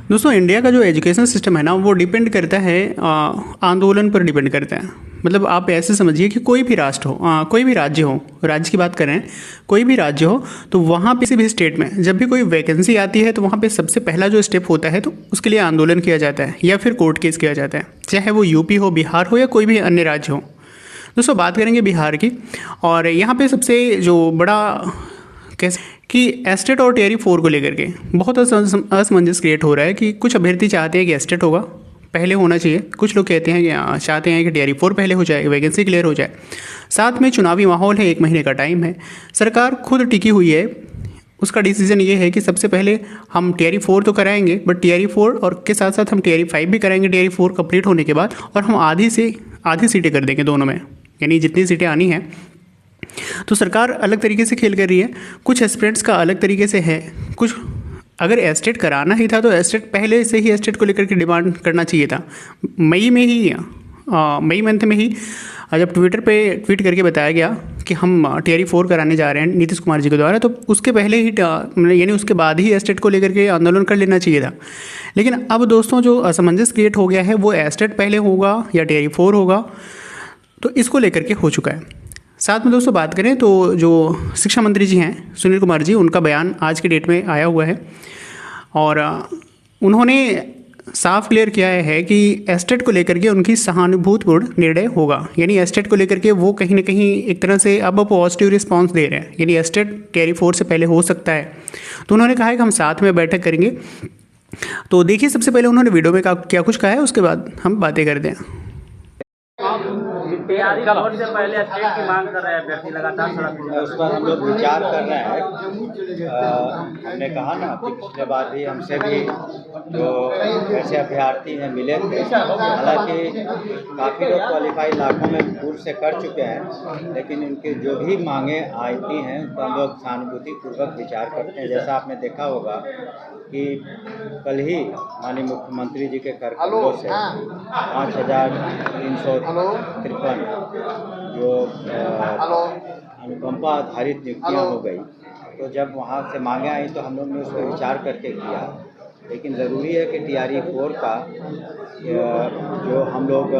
दोस्तों इंडिया का जो एजुकेशन सिस्टम है ना वो डिपेंड करता है आंदोलन पर डिपेंड करता है। मतलब आप ऐसे समझिए कि कोई भी राष्ट्र हो, कोई भी राज्य हो, राज्य की बात करें, कोई भी राज्य हो तो वहाँ पे किसी भी स्टेट में जब भी कोई वैकेंसी आती है तो वहाँ पे सबसे पहला जो स्टेप होता है तो उसके लिए आंदोलन किया जाता है या फिर कोर्ट केस किया जाता है, चाहे वो यूपी हो, बिहार हो या कोई भी अन्य राज्य हो। दोस्तों बात करेंगे बिहार की, और यहाँ पे सबसे जो बड़ा कैसे कि एस्टेट और टीआरई 4 को लेकर के बहुत असमंजस क्रिएट हो रहा है कि कुछ अभ्यर्थी चाहते हैं कि एस्टेट होगा पहले होना चाहिए, कुछ लोग कहते हैं कि चाहते हैं कि टीआरई 4 पहले हो जाए, वैकेंसी क्लियर हो जाए। साथ में चुनावी माहौल है, 1 महीने का टाइम है, सरकार खुद टिकी हुई है। उसका डिसीजन ये है कि सबसे पहले हम टीआरई 4 तो कराएंगे, बट टीआरई 4 और के साथ साथ हम टीआरई 5 भी कराएंगे टीआरई 4 कंप्लीट होने के बाद, और हम आधी से आधी सीटें कर देंगे दोनों में, यानी जितनी सीटें आनी हैं। तो सरकार अलग तरीके से खेल कर रही है, कुछ एस्पिरेंट्स का अलग तरीके से है। कुछ अगर एस्टेट कराना ही था तो एस्टेट पहले से ही एस्टेट को लेकर के डिमांड करना चाहिए था। मई मंथ में ही जब ट्विटर पे ट्वीट करके बताया गया कि हम टीआरई 4 कराने जा रहे हैं नीतीश कुमार जी के द्वारा, तो उसके पहले ही यानी उसके बाद ही एस्टेट को लेकर के आंदोलन कर लेना चाहिए था। लेकिन अब दोस्तों जो असमंजस क्रिएट हो गया है वो एस्टेट पहले होगा या टीआरई 4 होगा, तो इसको लेकर के हो चुका है। साथ में दोस्तों बात करें तो जो शिक्षा मंत्री जी हैं सुनील कुमार जी, उनका बयान आज की डेट में आया हुआ है और उन्होंने साफ क्लियर किया है कि एस्टेट को लेकर के उनकी सहानुभूतिपूर्ण निर्णय होगा। यानी एस्टेट को लेकर के वो कहीं ना कहीं एक तरह से अब पॉजिटिव रिस्पांस दे रहे हैं, यानी एस्टेट टीआरई 4 से पहले हो सकता है। तो उन्होंने कहा है कि हम साथ में बैठक करेंगे। तो देखिए सबसे पहले उन्होंने वीडियो में क्या कुछ कहा है, उसके बाद हम बातें करते हैं। टीआरई 4 से पहले स्टेट की मांग कर रहे हैं अभ्यर्थी लगातार सड़क पर। उस पर हम लोग विचार कर रहे हैं। हमने कहा ना पिछले बार भी हमसे भी जो ऐसे अभ्यर्थी हैं मिले थे, हालांकि काफ़ी लोग क्वालिफाई लाखों में पूर्व से कर चुके हैं, लेकिन उनकी जो भी मांगे आती हैं तो हम लोग सहानुभूतिपूर्वक विचार करते हैं। जैसा आपने देखा होगा कि कल ही माननीय मुख्यमंत्री जी के कार्यक्रमों से 5,353 जो अनुकंपा आधारित नियुक्तियाँ हो गई, तो जब वहाँ से मांगे आई तो हम लोग ने उस पर विचार करके किया। लेकिन ज़रूरी है कि टीआरई 4 का जो हम लोग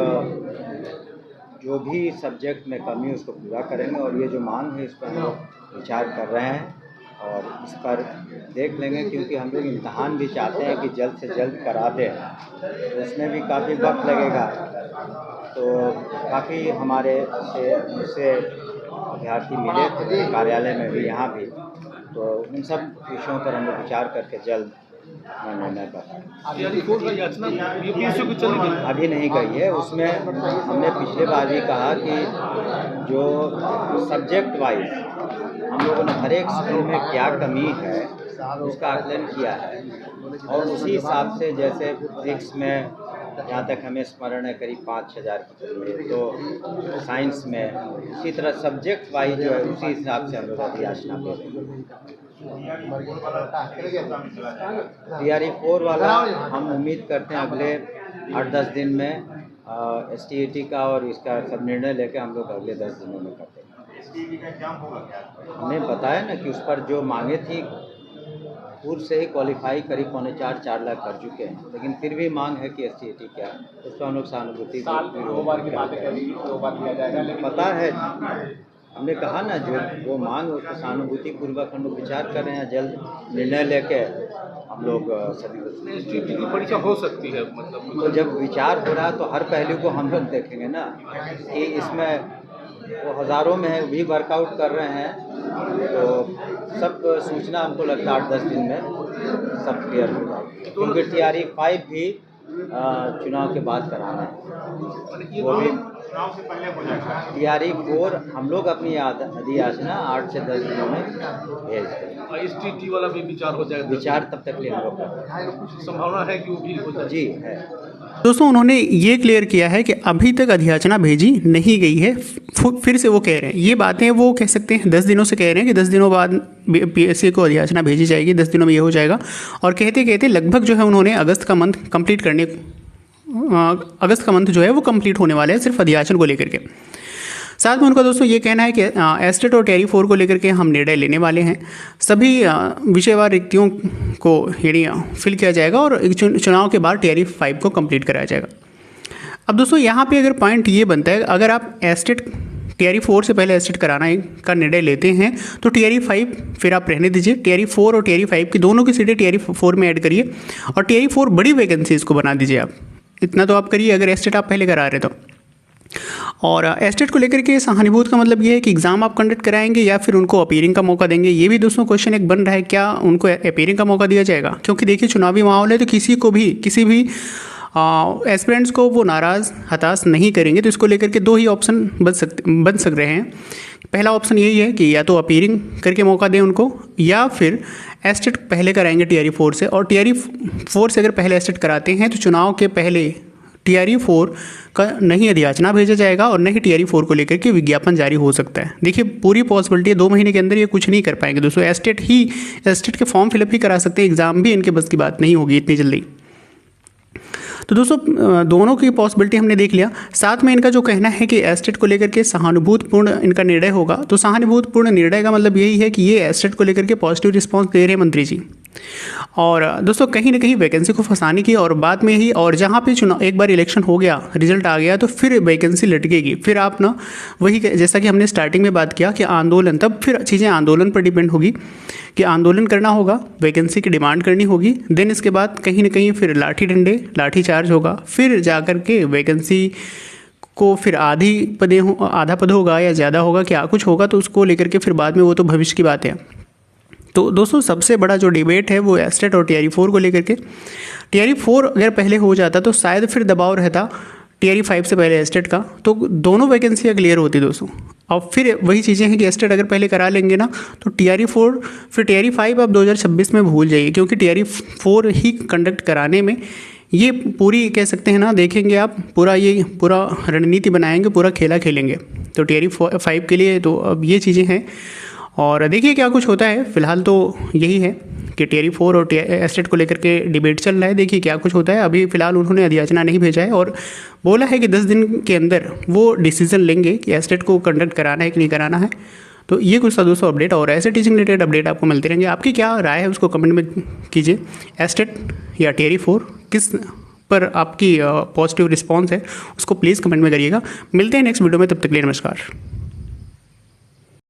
जो भी सब्जेक्ट में कमी उसको पूरा करेंगे, और ये जो मांग है इस पर हम लोग विचार कर रहे हैं और इस पर देख लेंगे, क्योंकि हम लोग इम्तहान भी चाहते हैं कि जल्द से जल्द करा दें, तो उसमें भी काफ़ी वक्त लगेगा। तो काफ़ी हमारे से अभ्यर्थी मिले थे कार्यालय में भी, यहाँ भी, तो उन सब विषयों पर हम लोग विचार करके जल्द निर्णय कर। अभी नहीं गई है, उसमें हमने पिछले बार भी कहा कि जो सब्जेक्ट वाइज हम लोगों ने हर एक स्कूल में क्या कमी है उसका आकलन किया है, और उसी हिसाब से जैसे फिजिक्स में जहाँ तक हमें स्मरण है करीब 5,000 की कमी है, तो साइंस में उसी तरह सब्जेक्ट वाइज जो है उसी हिसाब से हम लोग अभियाचना दे रहे हैं। टीआरई 4 वाला हम उम्मीद करते हैं अगले 8-10 दिन में STET का और इसका सब निर्णय लेकर हम लोग अगले 10 दिनों में करते हैं। हमने बताया ना कि उस पर जो मांगे थी पूर्व से ही क्वालिफाई करीब 4.25 लाख कर चुके हैं, लेकिन फिर भी मांग है कि STET क्या, उस पर हम लोग सहानुभूति पता है। हमने कहा ना जो वो मांग उसको सहानुभूति पूर्वक हम लोग विचार कर रहे हैं, जल्द निर्णय लेके हम लोग सभी STET की परीक्षा हो सकती है। मतलब तो जब विचार हो रहा है तो हर पहलू को हम लोग देखेंगे ना, कि इसमें वो हज़ारों में है भी वर्कआउट कर रहे हैं, तो सब सूचना हमको लगता है 8-10 दिन में सब क्लियर हो जाएगी, क्योंकि टीआरई 5 भी चुनाव के बाद कराना है, वो भी टीआरई 4 हम लोग अपनी अधियाचना 8 से 10 दिनों में भेज दें। STET वाला भी विचार हो जाएगा, विचार तब तक लिए हम लोग कर संभावना है कि वो भी हो जाए। जी है। दोस्तों उन्होंने ये क्लियर किया है कि अभी तक अधियाचना भेजी नहीं गई है। फिर से वो कह रहे हैं ये बातें, वो कह सकते हैं 10 दिनों से कह रहे हैं कि 10 दिनों बाद PSC को अधियाचना भेजी जाएगी, 10 दिनों में ये हो जाएगा, और कहते कहते लगभग जो है उन्होंने अगस्त का मंथ जो है वो कंप्लीट होने वाला है सिर्फ अधियाचन को लेकर के। साथ में उनका दोस्तों ये कहना है कि एस्टेट और टियर 4 को लेकर के हम निर्णय लेने वाले हैं। सभी विषयवार रिक्तियों को यानी फिल किया जाएगा और चुनाव के बाद टियर 5 को कंप्लीट कराया जाएगा। अब दोस्तों यहाँ पे अगर पॉइंट ये बनता है, अगर आप एस्टेट टियर 4 से पहले एस्टेट कराना का निर्णय लेते हैं तो टियर 5 फिर आप रहने दीजिए, टियर 4 और टियर 5 की दोनों की सीटें टियर 4 में ऐड करिए और टियर 4 बड़ी वैकेंसी इसको बना दीजिए। आप इतना तो आप करिए अगर एस्टेट आप पहले करा रहे तो। और एस्टेट को लेकर के सहानुभूति का मतलब ये है कि एग्ज़ाम आप कंडक्ट कराएंगे या फिर उनको अपीयरिंग का मौका देंगे। ये भी दोस्तों क्वेश्चन एक बन रहा है, क्या उनको अपीयरिंग का मौका दिया जाएगा? क्योंकि देखिए चुनावी माहौल है तो किसी भी एस्पिरेंट्स को वो नाराज़ हताश नहीं करेंगे। तो इसको लेकर के दो ही ऑप्शन बन सक रहे हैं। पहला ऑप्शन यही है कि या तो अपीयरिंग करके मौका दें उनको, या फिर एस्टेट पहले कराएंगे टियर 4 से। और टियर 4 से अगर पहले एस्टेट कराते हैं तो चुनाव के पहले टियर 4 का नहीं अधियाचना भेजा जाएगा और नहीं टियर 4 को लेकर के विज्ञापन जारी हो सकता है। देखिए पूरी पॉसिबिलिटी है, 2 महीने के अंदर ये कुछ नहीं कर पाएंगे दोस्तों। एस्टेट के फॉर्म फिलअप ही करा सकते हैं, एग्ज़ाम भी इनके बस की बात नहीं होगी इतनी जल्दी। तो दोस्तों दोनों की पॉसिबिलिटी हमने देख लिया। साथ में इनका जो कहना है कि एस्टेट को लेकर के सहानुभूतिपूर्ण इनका निर्णय होगा, तो सहानुभूतिपूर्ण निर्णय का मतलब यही है कि ये एस्टेट को लेकर के पॉजिटिव रिस्पांस दे रहे हैं मंत्री जी। और दोस्तों कहीं ना कहीं वैकेंसी को फंसाने की और बाद में ही, और जहाँ पे चुनाव एक बार इलेक्शन हो गया, रिजल्ट आ गया, तो फिर वैकेंसी लटकेगी। फिर आप ना वही जैसा कि हमने स्टार्टिंग में बात किया कि आंदोलन, तब फिर चीज़ें आंदोलन पर डिपेंड होगी कि आंदोलन करना होगा, वैकेंसी की डिमांड करनी होगी, देन इसके बाद कहीं ना कहीं फिर लाठी चार्ज होगा, फिर जाकर के वैकेंसी को फिर आधा पद होगा या ज़्यादा होगा, क्या कुछ होगा, तो उसको लेकर के फिर बाद में वो तो भविष्य की बात है। तो दोस्तों सबसे बड़ा जो डिबेट है वो एस्टेट और टियर 4 को लेकर के। टियर 4 अगर पहले हो जाता तो शायद फिर दबाव रहता टियर 5 से पहले एस्टेट का, तो दोनों वैकेंसियाँ क्लियर होती दोस्तों। और फिर वही चीज़ें हैं कि एस्टेट अगर पहले करा लेंगे ना तो टियर 4, फिर टियर 5 आप 2026 में भूल जाइए, क्योंकि टियर 4 ही कंडक्ट कराने में ये पूरी कह सकते हैं ना, देखेंगे आप पूरा रणनीति बनाएंगे, पूरा खेला खेलेंगे। तो टियर 5 के लिए तो अब ये चीज़ें हैं और देखिए क्या कुछ होता है। फिलहाल तो यही है कि टियर 4 और एस्टेट को लेकर के डिबेट चल रहा है, देखिए क्या कुछ होता है। अभी फ़िलहाल उन्होंने अधियाचना नहीं भेजा है और बोला है कि 10 दिन के अंदर वो डिसीजन लेंगे कि एस्टेट को कंडक्ट कराना है कि नहीं कराना है। तो ये कुछ था दोस्तों अपडेट, और ऐसे टीचिंग रिलेटेड अपडेट आपको मिलते रहेंगे। आपकी क्या राय है उसको कमेंट में कीजिए। एस्टेट या टियर 4 किस पर आपकी पॉजिटिव रिस्पॉन्स है उसको प्लीज़ कमेंट में करिएगा। मिलते हैं नेक्स्ट वीडियो में, तब तक के लिए नमस्कार।